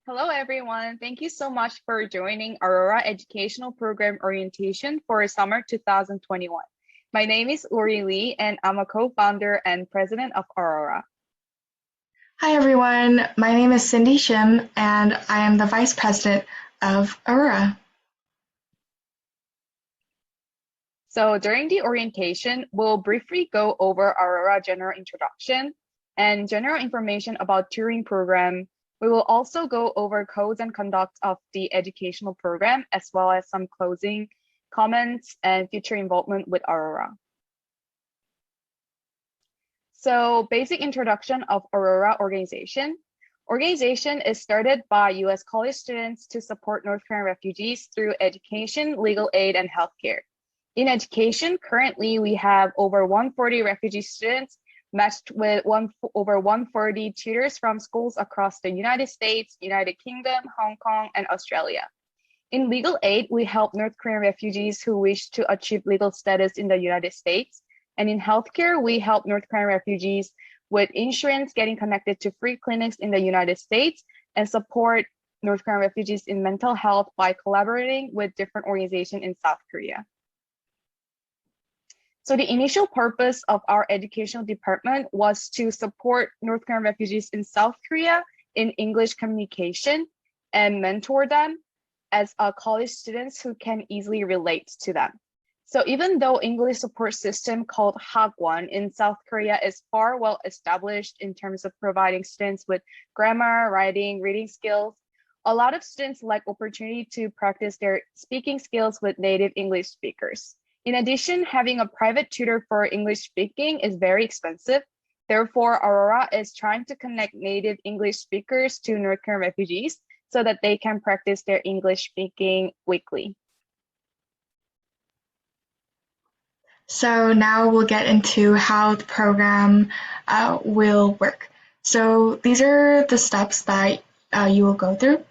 Hello, everyone. Thank you so much for joining Aurora Educational Program Orientation for Summer 2021. My name is Uri Lee, and I'm a co-founder and president of Aurora. Hi everyone, my name is Cindy Shim and I am the Vice President of Aurora. So during the orientation, we'll briefly go over Aurora general introduction and general information about tutoring program. We will also go over codes and conduct of the educational program, as well as some closing comments and future involvement with Aurora. So basic introduction of Aurora organization. Organization is started by US college students to support North Korean refugees through education, legal aid, and healthcare. In education, currently we have over 140 refugee students matched with over 140 tutors from schools across the United States, United Kingdom, Hong Kong, and Australia. In legal aid, we help North Korean refugees who wish to achieve legal status in the United States. And in healthcare, we help North Korean refugees with insurance, getting connected to free clinics in the United States, and support North Korean refugees in mental health by collaborating with different organizations in South Korea. So the initial purpose of our educational department was to support North Korean refugees in South Korea in English communication and mentor them as college students who can easily relate to them. So even though English support system called Hagwon in South Korea is far well established in terms of providing students with grammar, writing, reading skills, a lot of students lack opportunity to practice their speaking skills with native English speakers. In addition, having a private tutor for English speaking is very expensive. Therefore, Aurora is trying to connect native English speakers to North Korean refugees so that they can practice their English speaking weekly. So now we'll get into how the program will work. So these are the steps that you will go through.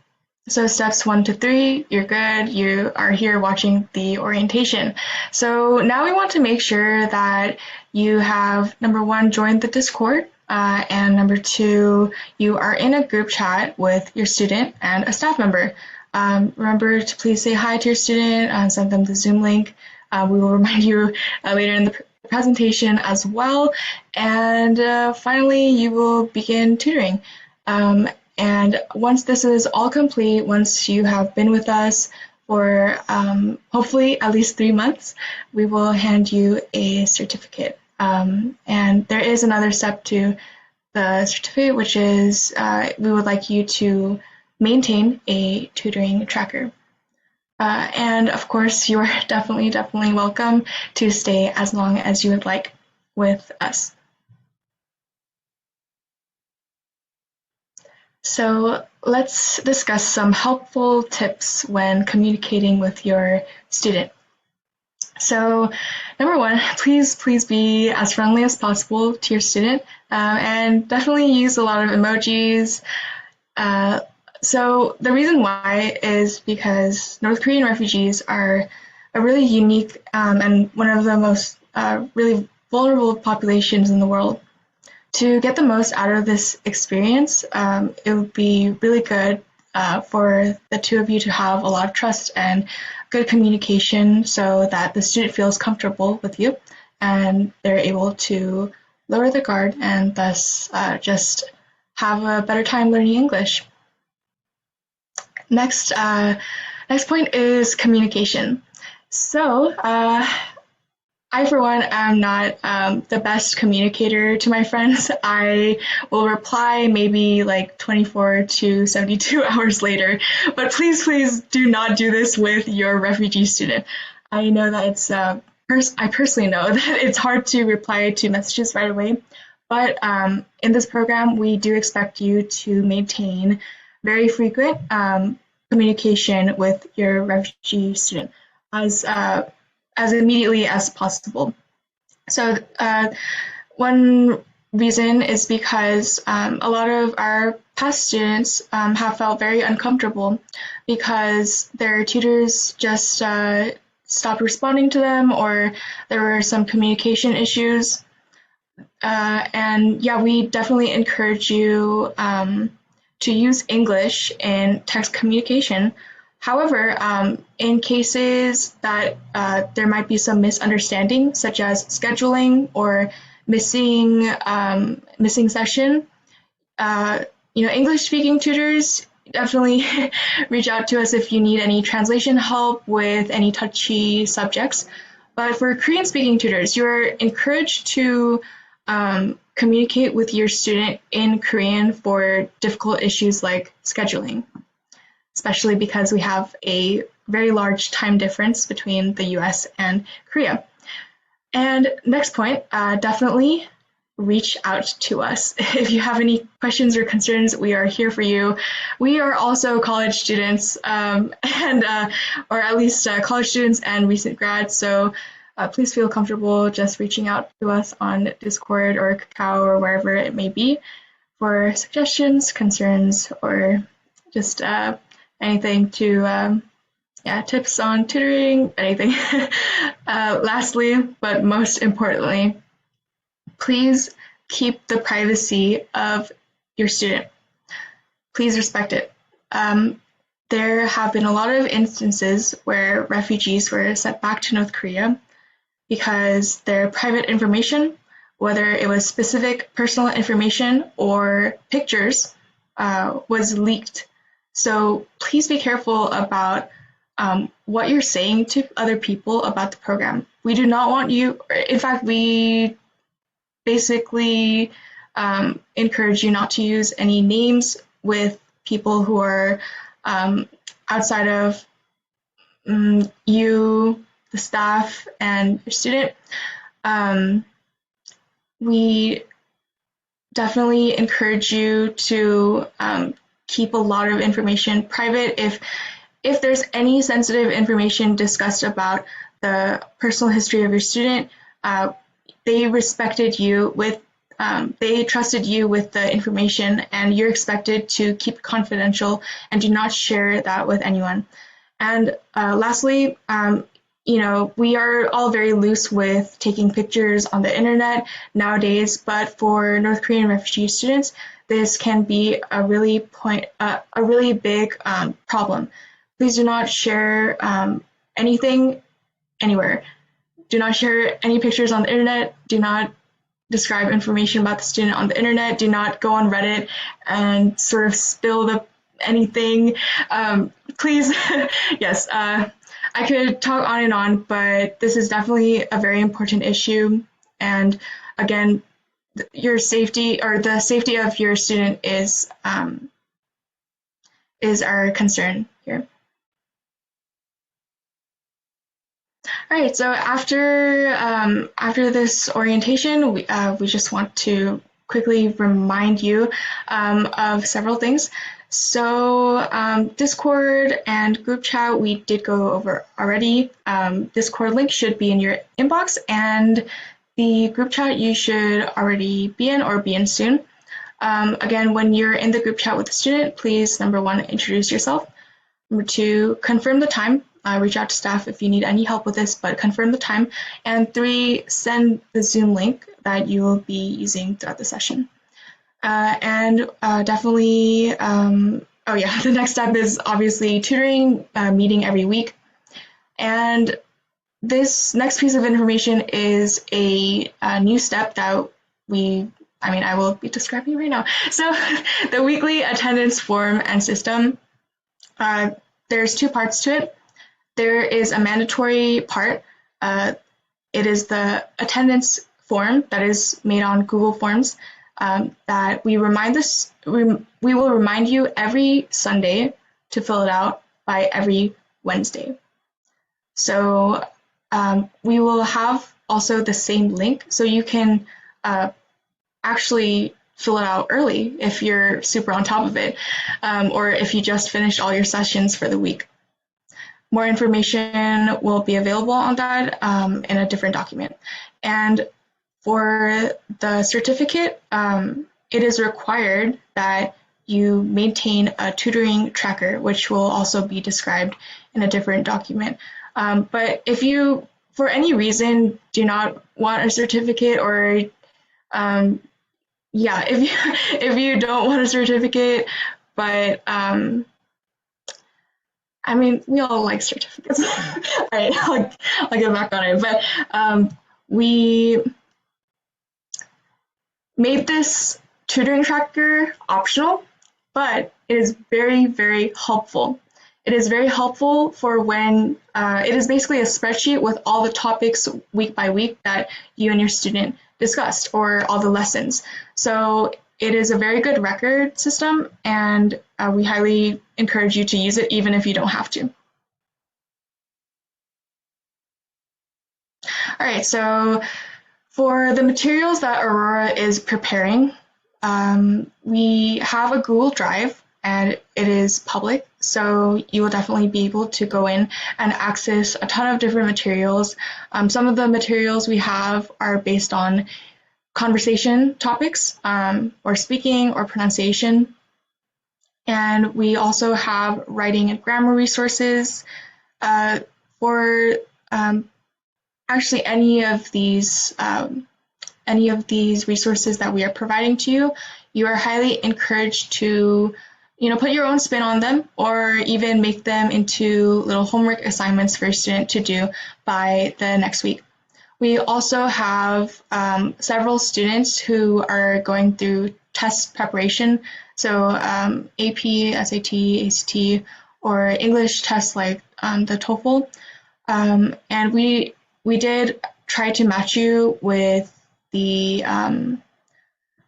So steps 1 to 3, you're good, you are here watching the orientation. So now we want to make sure that you have, number 1, joined the Discord, and number 2, you are in a group chat with your student and a staff member. Remember to please say hi to your student and send them the Zoom link. We will remind you later in the presentation as well. And finally, you will begin tutoring. And once this is all complete, once you have been with us for hopefully at least 3 months, we will hand you a certificate. And there is another step to the certificate, which is we would like you to maintain a tutoring tracker. And of course, you are definitely welcome to stay as long as you would like with us. So let's discuss some helpful tips when communicating with your student. So number 1, please be as friendly as possible to your student, and definitely use a lot of emojis. So the reason why is because North Korean refugees are a really unique and one of the most really vulnerable populations in the world. To get the most out of this experience, it would be really good for the two of you to have a lot of trust and good communication so that the student feels comfortable with you and they're able to lower the guard and thus just have a better time learning English. Next point is communication. So I, for one, am not the best communicator to my friends. I will reply maybe like 24 to 72 hours later, but please do not do this with your refugee student. I know that it's, I personally know that it's hard to reply to messages right away, but in this program, we do expect you to maintain very frequent communication with your refugee student as immediately as possible. So one reason is because a lot of our past students have felt very uncomfortable because their tutors just stopped responding to them, or there were some communication issues. And yeah, we definitely encourage you to use English in text communication. However, in cases that there might be some misunderstanding, such as scheduling or missing session, English-speaking tutors definitely reach out to us if you need any translation help with any touchy subjects. But for Korean-speaking tutors, you're encouraged to communicate with your student in Korean for difficult issues like scheduling, especially because we have a very large time difference between the US and Korea. And next point, definitely reach out to us. If you have any questions or concerns, we are here for you. We are also college students, or at least college students and recent grads, so please feel comfortable just reaching out to us on Discord or Kakao or wherever it may be for suggestions, concerns, or just anything to, tips on tutoring, anything. Lastly, but most importantly, please keep the privacy of your student. Please respect it. There have been a lot of instances where refugees were sent back to North Korea because their private information, whether it was specific personal information or pictures, was leaked. So please be careful about what you're saying to other people about the program. We do not want you, in fact, we basically encourage you not to use any names with people who are outside of you, the staff, and your student. We definitely encourage you to keep a lot of information private. If there's any sensitive information discussed about the personal history of your student, they respected you with, they trusted you with the information, and you're expected to keep it confidential and do not share that with anyone. And lastly, we are all very loose with taking pictures on the internet nowadays, but for North Korean refugee students, this can be a really big problem. Please do not share anything anywhere. Do not share any pictures on the internet. Do not describe information about the student on the internet. Do not go on Reddit and sort of spill anything. Please, yes, I could talk on and on, but this is definitely a very important issue. And again, your safety, or the safety of your student, is our concern here. All right, so after this orientation, we just want to quickly remind you of several things. So Discord and group chat, we did go over already. Discord link should be in your inbox, and the group chat you should already be in or be in soon. Again, when you're in the group chat with the student, please, number one, introduce yourself. Number two, confirm the time. Reach out to staff if you need any help with this, but confirm the time. And three, send the Zoom link that you will be using throughout the session. And definitely, the next step is obviously tutoring, meeting every week. And this next piece of information is a new step that I will be describing right now. So the weekly attendance form and system, there's two parts to it. There is a mandatory part. It is the attendance form that is made on Google Forms that we will remind you every Sunday to fill it out by every Wednesday. So we will have also the same link, so you can actually fill it out early if you're super on top of it, or if you just finished all your sessions for the week. More information will be available on that in a different document. And for the certificate, it is required that you maintain a tutoring tracker, which will also be described in a different document. But if you, for any reason, do not want a certificate, or if you don't want a certificate, but I mean, we all like certificates. All right, I'll get back on it. But we made this tutoring tracker optional, but it is very, very helpful. It is very helpful for when it is basically a spreadsheet with all the topics week by week that you and your student discussed, or all the lessons. So it is a very good record system, and we highly encourage you to use it even if you don't have to. All right, so for the materials that Aurora is preparing, we have a Google Drive and it is public, so you will definitely be able to go in and access a ton of different materials. Some of the materials we have are based on conversation topics, or speaking or pronunciation. And we also have writing and grammar resources for actually any of these resources that we are providing to you. You are highly encouraged to, put your own spin on them, or even make them into little homework assignments for your student to do by the next week. We also have several students who are going through test preparation, so AP, SAT, ACT, or English tests like the TOEFL. And we did try to match you with the,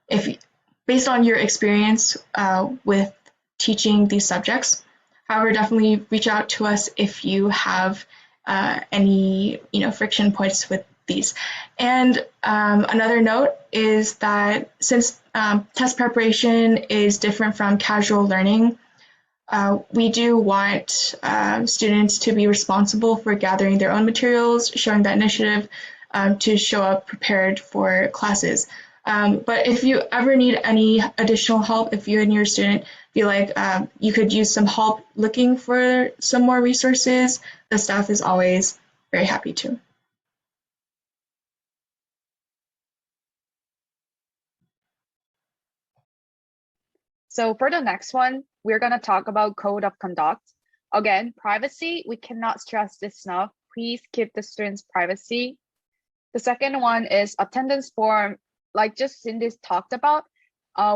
if based on your experience with teaching these subjects. However, definitely reach out to us if you have any, friction points with these. And another note is that since test preparation is different from casual learning, we do want students to be responsible for gathering their own materials, showing that initiative to show up prepared for classes. But if you ever need any additional help, if you and your student feel like you could use some help looking for some more resources, the staff is always very happy to. So for the next one, we're going to talk about code of conduct. Again, privacy, we cannot stress this enough. Please keep the students' privacy. The second one is attendance form. Like just Cindy talked about,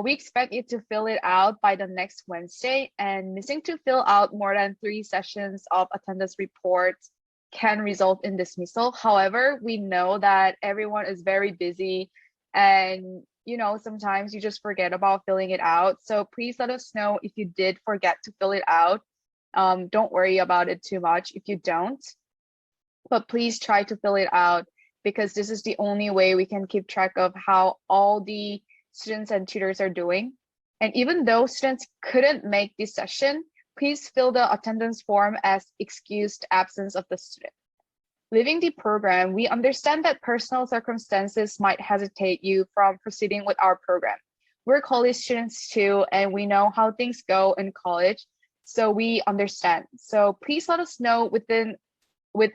we expect you to fill it out by the next Wednesday, and missing to fill out more than 3 sessions of attendance reports can result in dismissal. However, we know that everyone is very busy, and sometimes you just forget about filling it out. So please let us know if you did forget to fill it out. Don't worry about it too much if you don't, but please try to fill it out, because this is the only way we can keep track of how all the students and tutors are doing. And even though students couldn't make this session, please fill the attendance form as excused absence of the student. Leaving the program, we understand that personal circumstances might hesitate you from proceeding with our program. We're college students too, and we know how things go in college, so we understand. So please let us know with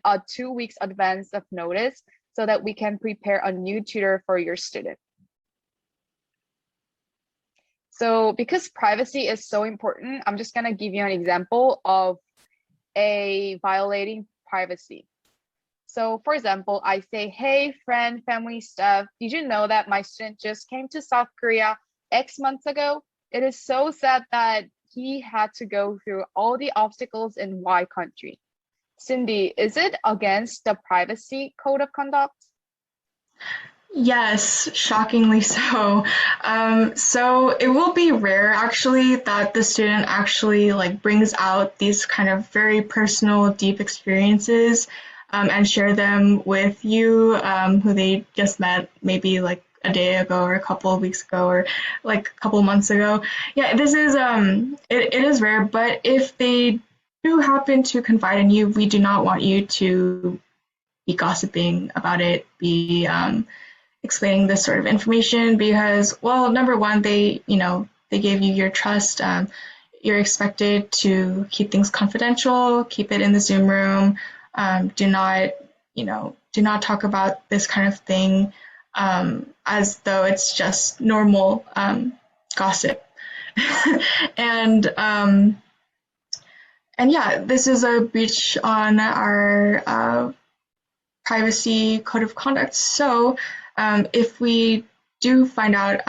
a 2 weeks advance of notice, so that we can prepare a new tutor for your student. So because privacy is so important, I'm just gonna give you an example of a violating privacy. So for example, I say, hey, friend, family, staff, did you know that my student just came to South Korea X months ago? It is so sad that he had to go through all the obstacles in Y country. Cindy, is it against the privacy code of conduct? Yes, shockingly so. So it will be rare actually that the student actually brings out these kind of very personal, deep experiences and share them with you, who they just met maybe a day ago or a couple of weeks ago or a couple of months ago. Yeah, this is it is rare, but if they do happen to confide in you, we do not want you to be gossiping about it, be explaining this sort of information, because, well, number one, they gave you your trust. You're expected to keep things confidential, keep it in the Zoom room. Do not talk about this kind of thing as though it's just normal gossip. and yeah, this is a breach on our privacy code of conduct. So if we do find out,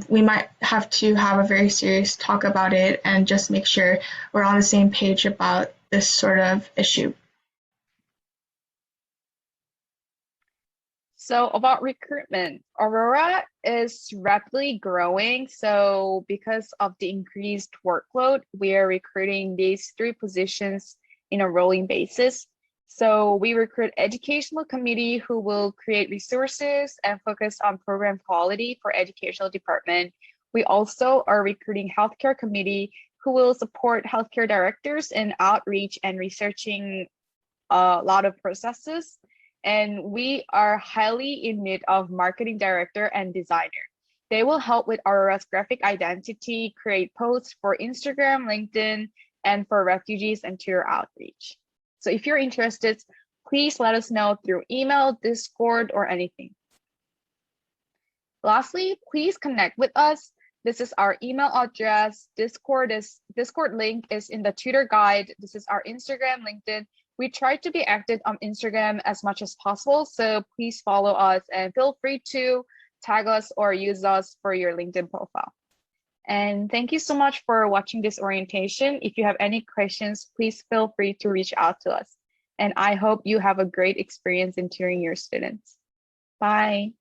we might have to have a very serious talk about it and just make sure we're on the same page about this sort of issue. So about recruitment, Aurora is rapidly growing. So because of the increased workload, we are recruiting these 3 positions in a rolling basis. So we recruit educational committee who will create resources and focus on program quality for educational department. We also are recruiting healthcare committee who will support healthcare directors in outreach and researching a lot of processes. And we are highly in need of marketing director and designer. They will help with Aurora's graphic identity, create posts for Instagram, LinkedIn, and for refugees and Tutor outreach. So if you're interested, please let us know through email, Discord, or anything. Lastly, please connect with us. This is our email address. Discord link is in the tutor guide. This is our Instagram, LinkedIn. We try to be active on Instagram as much as possible, so please follow us and feel free to tag us or use us for your LinkedIn profile. And thank you so much for watching this orientation. If you have any questions, please feel free to reach out to us. And I hope you have a great experience in tutoring your students. Bye.